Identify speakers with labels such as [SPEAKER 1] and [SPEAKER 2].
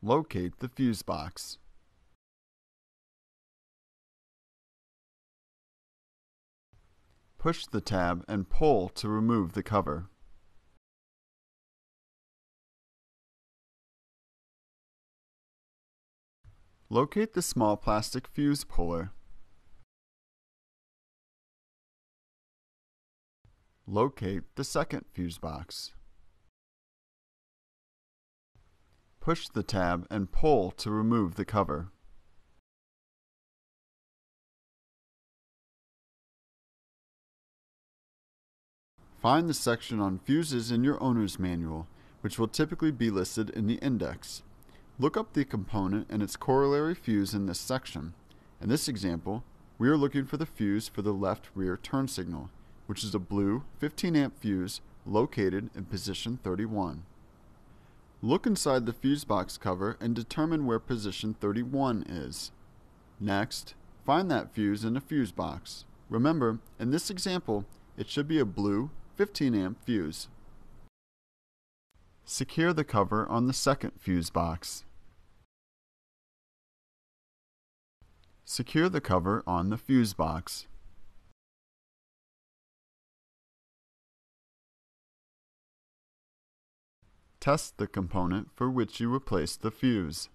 [SPEAKER 1] Locate the fuse box. Push the tab and pull to remove the cover. Locate the small plastic fuse puller. Locate the second fuse box. Push the tab and pull to remove the cover. Find the section on fuses in your owner's manual, which will typically be listed in the index. Look up the component and its corollary fuse in this section. In this example, we are looking for the fuse for the left rear turn signal, which is a blue 15 amp fuse located in position 31. Look inside the fuse box cover and determine where position 31 is. Next, find that fuse in the fuse box. Remember, in this example, it should be a blue 15 amp fuse. Secure the cover on the second fuse box. Secure the cover on the fuse box. Test the component for which you replaced the fuse.